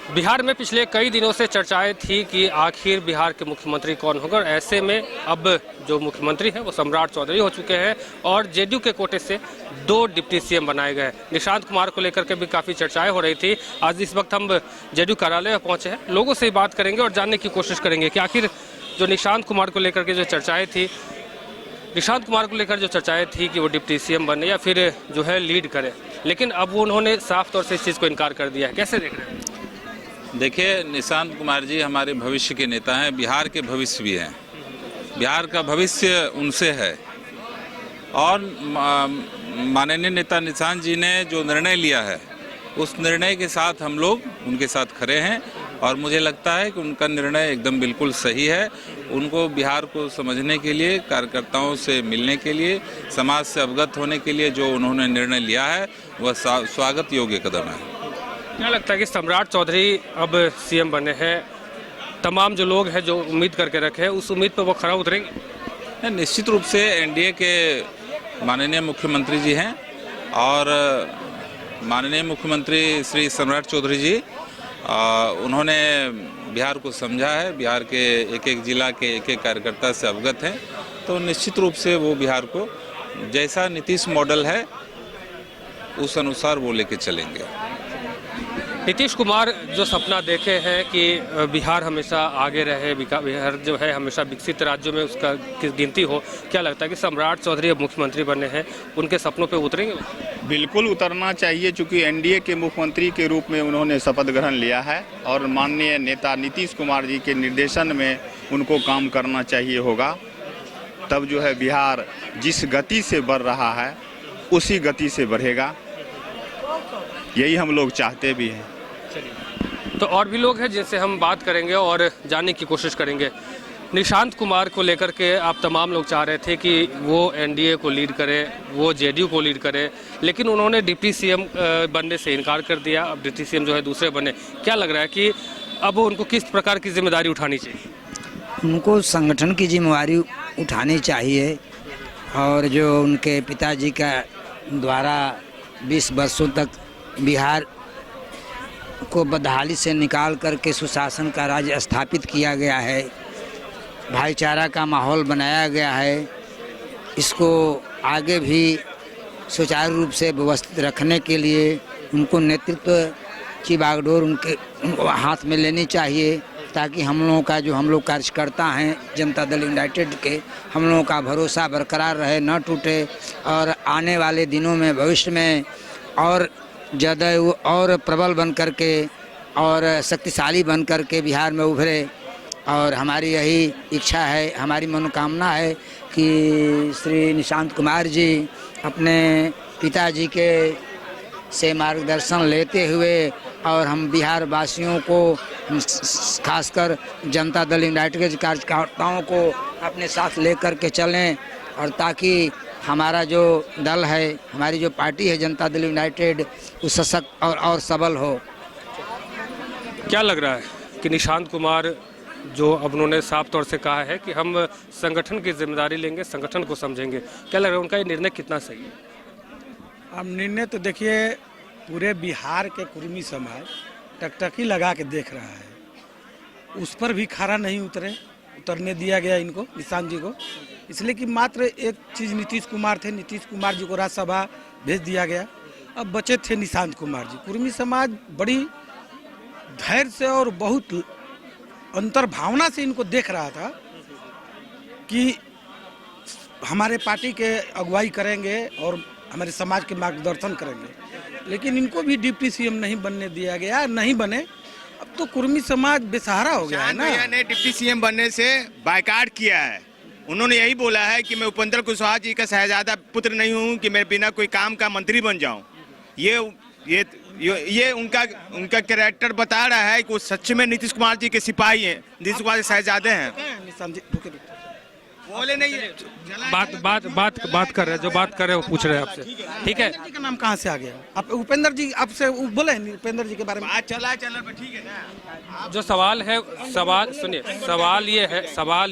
बिहार में पिछले कई दिनों से चर्चाएं थी कि आखिर बिहार के मुख्यमंत्री कौन होगा। ऐसे में अब जो मुख्यमंत्री हैं वो सम्राट चौधरी हो चुके हैं और जेडीयू के कोटे से 2 डिप्टी सीएम बनाए गए। निशांत कुमार को लेकर के भी काफ़ी चर्चाएं हो रही थी। आज इस वक्त हम जेडीयू कार्यालय में पहुंचे हैं, लोगों से बात करेंगे और जानने की कोशिश करेंगे कि आखिर जो निशांत कुमार को लेकर के जो चर्चाएँ थी, निशांत कुमार को लेकर जो चर्चाएं थी कि वो डिप्टी सीएम बने या फिर जो है लीड करे, लेकिन अब वो उन्होंने साफ तौर से इस चीज़ को इनकार कर दिया है। कैसे देख रहे हैं? देखिए, निशांत कुमार जी हमारे भविष्य के नेता हैं, बिहार के भविष्य भी हैं। बिहार का भविष्य उनसे है और माननीय नेता निशांत जी ने जो निर्णय लिया है उस निर्णय के साथ हम लोग उनके साथ खड़े हैं और मुझे लगता है कि उनका निर्णय एकदम बिल्कुल सही है। उनको बिहार को समझने के लिए, कार्यकर्ताओं से मिलने के लिए, समाज से अवगत होने के लिए जो उन्होंने निर्णय लिया है वह स्वागत योग्य कदम है। क्या लगता है कि सम्राट चौधरी अब सीएम बने हैं, तमाम जो लोग हैं जो उम्मीद करके रखे हैं उस उम्मीद पर वो खरा उतरेंगे? निश्चित रूप से एनडीए के माननीय मुख्यमंत्री जी हैं और माननीय मुख्यमंत्री श्री सम्राट चौधरी जी उन्होंने बिहार को समझा है, बिहार के एक एक जिला के एक एक कार्यकर्ता से अवगत हैं, तो निश्चित रूप से वो बिहार को जैसा नीतीश मॉडल है उस अनुसार वो लेके चलेंगे। नीतीश कुमार जो सपना देखे हैं कि बिहार हमेशा आगे रहे, बिहार जो है हमेशा विकसित राज्यों में उसका गिनती हो, क्या लगता है कि सम्राट चौधरी अब मुख्यमंत्री बने हैं, उनके सपनों पे उतरेंगे? बिल्कुल उतरना चाहिए, चूँकि एनडीए के मुख्यमंत्री के रूप में उन्होंने शपथ ग्रहण लिया है और माननीय नेता नीतीश कुमार जी के निर्देशन में उनको काम करना चाहिए होगा। तब जो है बिहार जिस गति से बढ़ रहा है उसी गति से बढ़ेगा, यही हम लोग चाहते भी हैं। तो और भी लोग हैं जिनसे हम बात करेंगे और जानने की कोशिश करेंगे। निशांत कुमार को लेकर के आप तमाम लोग चाह रहे थे कि वो एनडीए को लीड करे, वो जेडीयू को लीड करे, लेकिन उन्होंने डिप्टी सीएम बनने से इनकार कर दिया। अब डिप्टी सीएम जो है दूसरे बने। क्या लग रहा है कि अब उनको किस प्रकार की जिम्मेदारी उठानी चाहिए? उनको संगठन की जिम्मेदारी उठानी चाहिए और जो उनके पिताजी का द्वारा 20 वर्षों तक बिहार को बदहाली से निकाल करके सुशासन का राज स्थापित किया गया है, भाईचारा का माहौल बनाया गया है, इसको आगे भी सुचारू रूप से व्यवस्थित रखने के लिए उनको नेतृत्व की बागडोर उनको हाथ में लेनी चाहिए, ताकि हम लोगों का जो हम लोग कार्यकर्ता हैं जनता दल यूनाइटेड के, हम लोगों का भरोसा बरकरार रहे, न टूटे और आने वाले दिनों में भविष्य में और ज़्यादा और प्रबल बन करके और शक्तिशाली बन करके बिहार में उभरे। और हमारी यही इच्छा है, हमारी मनोकामना है कि श्री निशांत कुमार जी अपने पिताजी के से मार्गदर्शन लेते हुए और हम बिहार वासियों को, खासकर जनता दल यूनाइटेड के कार्यकर्ताओं को अपने साथ लेकर के चलें और ताकि हमारा जो दल है, हमारी जो पार्टी है जनता दल यूनाइटेड, वो सशक्त और सबल हो। क्या लग रहा है कि निशांत कुमार जो अब उन्होंने साफ तौर से कहा है कि हम संगठन की जिम्मेदारी लेंगे, संगठन को समझेंगे, क्या लग रहा है उनका ये निर्णय कितना सही है? अब निर्णय तो देखिए, पूरे बिहार के कुर्मी समाज टकटकी लगा के देख रहा है, उस पर भी खरा नहीं उतरने दिया गया इनको, निशांत जी को, इसलिए कि मात्र एक चीज़ नीतीश कुमार थे, नीतीश कुमार जी को राज्यसभा भेज दिया गया, अब बचे थे निशांत कुमार जी। कुर्मी समाज बड़ी धैर्य से और बहुत अंतर्भावना से इनको देख रहा था कि हमारे पार्टी के अगुवाई करेंगे और हमारे समाज के मार्गदर्शन करेंगे, लेकिन इनको भी डिप्टी सीएम नहीं बनने दिया गया, नहीं बने। अब तो कुर्मी समाज बेसहारा हो गया है ना। ने डिप्टी सीएम बनने से बायकाट किया है। उन्होंने यही बोला है कि मैं उपेंद्र कुशवाहा जी का शहजादा पुत्र नहीं हूं कि मैं बिना कोई काम का मंत्री बन जाऊं। ये उनका कैरेक्टर बता रहा है कि वो सच में नीतीश कुमार जी के सिपाही हैं, नीतीश कुमार के शहजादे हैं। बोले नहीं है, बात कर रहे हैं, जो बात कर रहे हैं वो पूछ रहे हैं आपसे, ठीक है? का नाम कहाँ से आ गया? आप उपेंद्र जी आपसे बोले उपेंद्र जी के बारे में? बात चला ठीक है ना। जो सवाल है, सुनिए, सवाल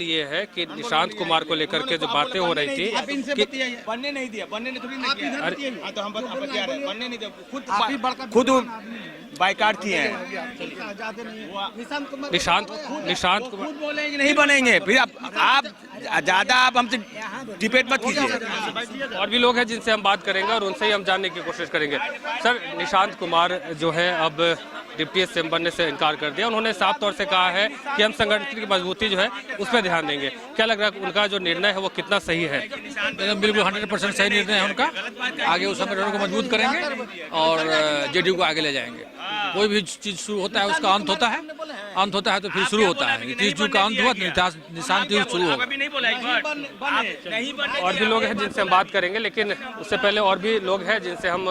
ये है कि निशांत कुमार को लेकर के जो बातें हो रही थी कि बनने नहीं दिया, बनने ने थोड़ी नहीं दिया। तो हम बता रहे हैं, बनने नहीं दिया, खुद बाइकाट किए हैं। निशांत कुमार खुद बोलेंगे नहीं बनेंगे, फिर आप ज्यादा आप हमसे डिबेट मत कीजिए। और भी लोग हैं जिनसे हम बात करेंगे और उनसे ही हम जानने की कोशिश करेंगे। सर, निशांत कुमार जो है अब डिप्टी सीएम बनने से इनकार कर दिया। उन्होंने साफ तौर से कहा है कि हम संगठन की मजबूती जो है उस पर ध्यान देंगे। क्या लग रहा है उनका जो निर्णय है वो कितना सही है? एकदम बिल्कुल 100% सही निर्णय है उनका। आगे उस संगठन को मजबूत करेंगे और जेडीयू को आगे ले जाएंगे। कोई भी चीज शुरू होता है उसका अंत होता है, अंत होता है तो फिर शुरू होता है। 30 जून का अंत हुआ, निशांत तीर शुरू होगा। और भी लोग हैं जिनसे हम बात करेंगे, लेकिन उससे पहले और भी लोग हैं जिनसे हम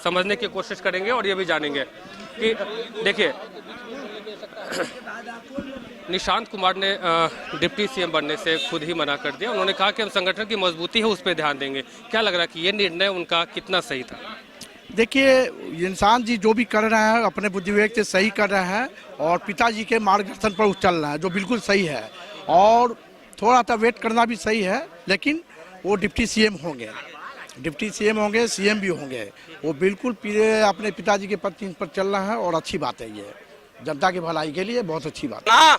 समझने की कोशिश करेंगे और ये भी जानेंगे कि देखिए, निशांत कुमार ने डिप्टी सीएम बनने से खुद ही मना कर दिया। उन्होंने कहा कि हम संगठन की मजबूती है उस पर ध्यान देंगे। क्या लग रहा है कि ये निर्णय उनका कितना सही था? देखिए, इंसान जी जो भी कर रहे हैं अपने बुद्धि विवेक से सही कर रहे हैं और पिताजी के मार्गदर्शन पर चल रहा है, जो बिल्कुल सही है। और थोड़ा सा वेट करना भी सही है, लेकिन वो डिप्टी सीएम होंगे, डिप्टी सीएम होंगे, सीएम भी होंगे। वो बिल्कुल अपने पिताजी के पद पर चल रहे हैं और अच्छी बात है। ये जनता की भलाई के लिए बहुत अच्छी बात है। ना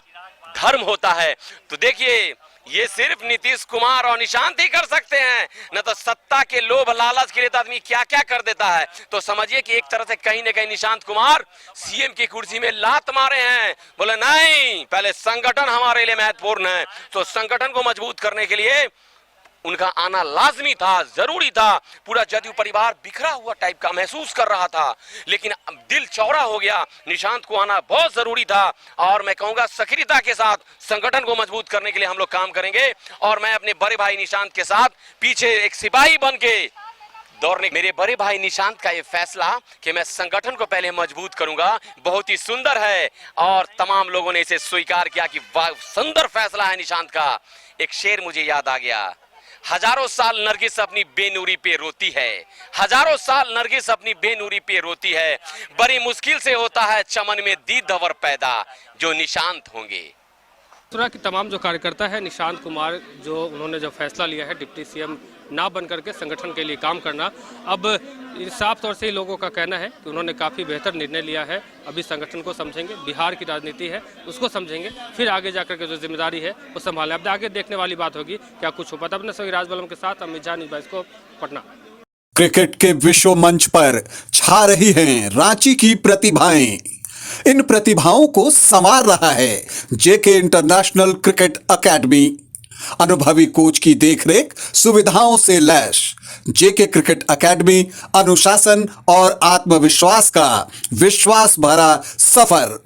धर्म होता है तो देखिए, ये सिर्फ नीतीश कुमार और निशांत ही कर सकते हैं, न तो सत्ता के लोभ लालच के लिए तो आदमी क्या क्या कर देता है। तो समझिए कि एक तरह से कहीं न कहीं निशांत कुमार सीएम की कुर्सी में लात मारे हैं। बोले नहीं, पहले संगठन हमारे लिए महत्वपूर्ण है, तो संगठन को मजबूत करने के लिए उनका आना लाजमी था, जरूरी था। पूरा जदयू परिवार बिखरा हुआ टाइप का महसूस कर रहा था, लेकिन दिल चौड़ा हो गया। निशांत को आना बहुत जरूरी था और मैं कहूंगा सक्रियता के साथ संगठन को मजबूत करने के लिए हम लोग काम करेंगे। और मैं अपने बड़े भाई निशांत के साथ पीछे एक सिपाही बन के दौड़ने। मेरे बड़े भाई निशांत का ये फैसला कि मैं संगठन को पहले मजबूत करूंगा बहुत ही सुंदर है और तमाम लोगों ने इसे स्वीकार किया कि वाह सुंदर फैसला है निशांत का। एक शेर मुझे याद आ गया, हजारों साल नरगिस अपनी बेनूरी पे रोती है, हजारों साल नरगिस अपनी बेनूरी पे रोती है, बड़ी मुश्किल से होता है चमन में दीदवर पैदा जो निशांत होंगे। त्रिपुरा के तमाम जो कार्यकर्ता है, निशांत कुमार जो उन्होंने जो फैसला लिया है डिप्टी सीएम ना बन करके संगठन के लिए काम करना, अब साफ तौर से ही लोगों का कहना है कि उन्होंने काफ़ी बेहतर निर्णय लिया है। अभी संगठन को समझेंगे, बिहार की राजनीति है उसको समझेंगे, फिर आगे जाकर के जो जिम्मेदारी है वो संभालें। अब आगे देखने वाली बात होगी क्या कुछ हो पाता। अपने सभी राजबलम के साथ अमित झा, न्यूज़ 22 को पटना। क्रिकेट के विश्व मंच पर छा रही हैं रांची की प्रतिभाएं। इन प्रतिभाओं को संवार रहा है जेके इंटरनेशनल क्रिकेट एकेडमी। अनुभवी कोच की देखरेख, सुविधाओं से लैस जेके क्रिकेट एकेडमी अनुशासन और आत्मविश्वास का विश्वास भरा सफर।